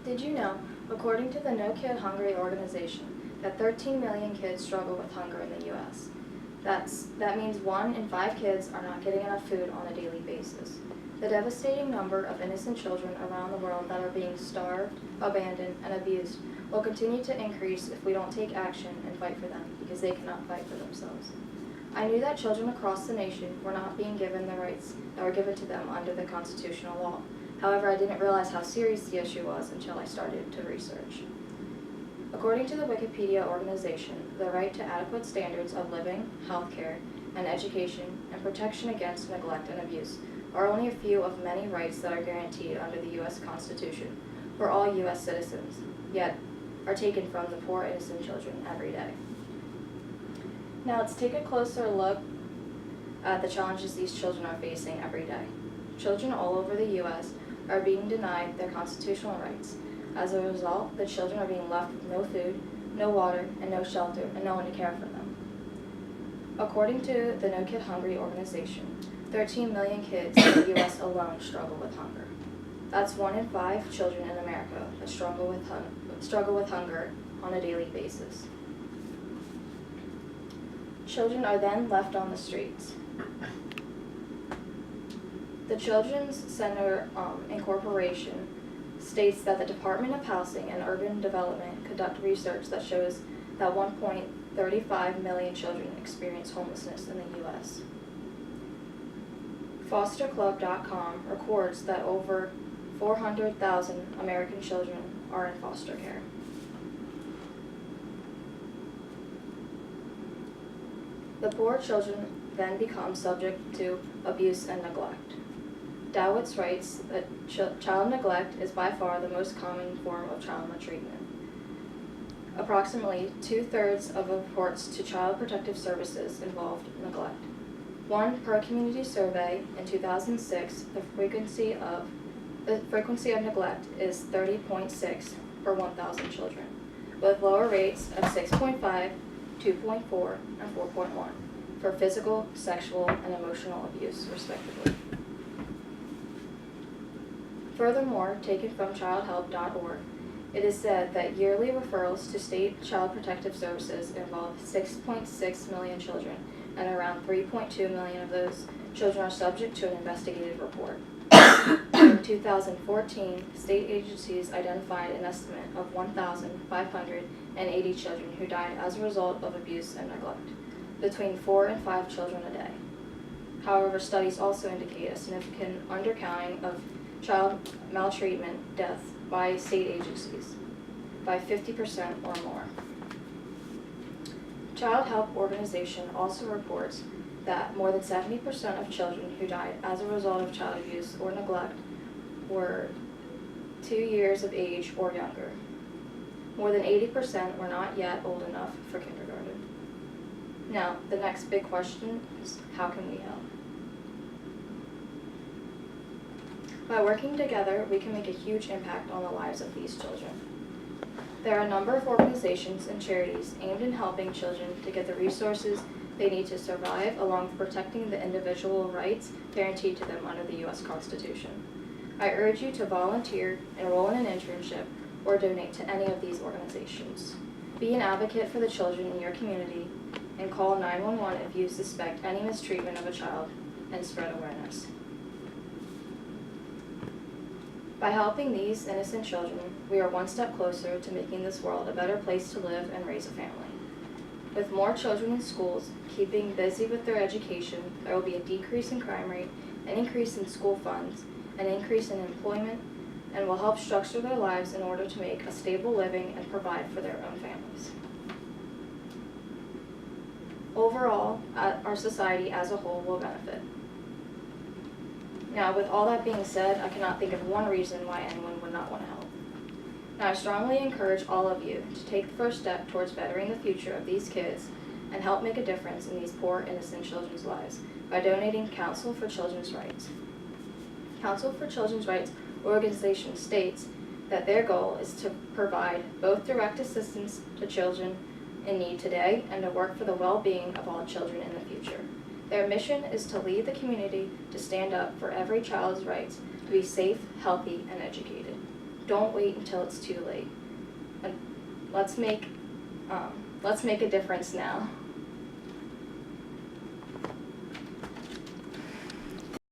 Did you know, according to the No Kid Hungry organization, that 13 million kids struggle with hunger in the U.S.? That means 1 in 5 kids are not getting enough food on a daily basis. The devastating number of innocent children around the world that are being starved, abandoned, and abused will continue to increase if we don't take action and fight for them, because they cannot fight for themselves. I knew that children across the nation were not being given the rights that were given to them under the constitutional law. However, I didn't realize how serious the issue was until I started to research. According to the Wikipedia organization, the right to adequate standards of living, healthcare, and education, and protection against neglect and abuse are only a few of many rights that are guaranteed under the U.S. Constitution for all U.S. citizens, yet are taken from the poor innocent children every day. Now let's take a closer look at the challenges these children are facing every day. Children all over the U.S. are being denied their constitutional rights. As a result, the children are being left with no food, no water, and no shelter, and no one to care for them. According to the No Kid Hungry organization, 13 million kids in the U.S. alone struggle with hunger. That's 1 in 5 children in America that struggle with hunger on a daily basis. Children are then left on the streets. The Children's Center Incorporation states that the Department of Housing and Urban Development conduct research that shows that 1.35 million children experience homelessness in the U.S. FosterClub.com records that over 400,000 American children are in foster care. The poor children then become subject to abuse and neglect. Dowitz writes that child neglect is by far the most common form of child maltreatment. Approximately 2/3 of reports to Child Protective Services involved neglect. 1 per community survey in 2006, the frequency of neglect is 30.6 per 1,000 children, with lower rates of 6.5, 2.4, and 4.1 for physical, sexual, and emotional abuse, respectively. Furthermore, taken from childhelp.org, it is said that yearly referrals to state child protective services involve 6.6 million children, and around 3.2 million of those children are subject to an investigative report. In 2014, state agencies identified an estimate of 1,580 children who died as a result of abuse and neglect, between 4 and 5 children a day. However, studies also indicate a significant undercounting of child maltreatment deaths by state agencies, by 50% or more. Child Help Organization also reports that more than 70% of children who died as a result of child abuse or neglect were 2 years of age or younger. More than 80% were not yet old enough for kindergarten. Now, the next big question is, how can we help? By working together, we can make a huge impact on the lives of these children. There are a number of organizations and charities aimed in helping children to get the resources they need to survive, along with protecting the individual rights guaranteed to them under the U.S. Constitution. I urge you to volunteer, enroll in an internship, or donate to any of these organizations. Be an advocate for the children in your community, and call 911 if you suspect any mistreatment of a child, and spread awareness. By helping these innocent children, we are one step closer to making this world a better place to live and raise a family. With more children in schools keeping busy with their education, there will be a decrease in crime rate, an increase in school funds, an increase in employment, and will help structure their lives in order to make a stable living and provide for their own families. Overall, our society as a whole will benefit. Now, with all that being said, I cannot think of one reason why anyone would not want to help. Now, I strongly encourage all of you to take the first step towards bettering the future of these kids and help make a difference in these poor, innocent children's lives by donating Council for Children's Rights. Council for Children's Rights organization states that their goal is to provide both direct assistance to children in need today and to work for the well-being of all children in the future. Their mission is to lead the community to stand up for every child's rights to be safe, healthy, and educated. Don't wait until it's too late. And let's make a difference now.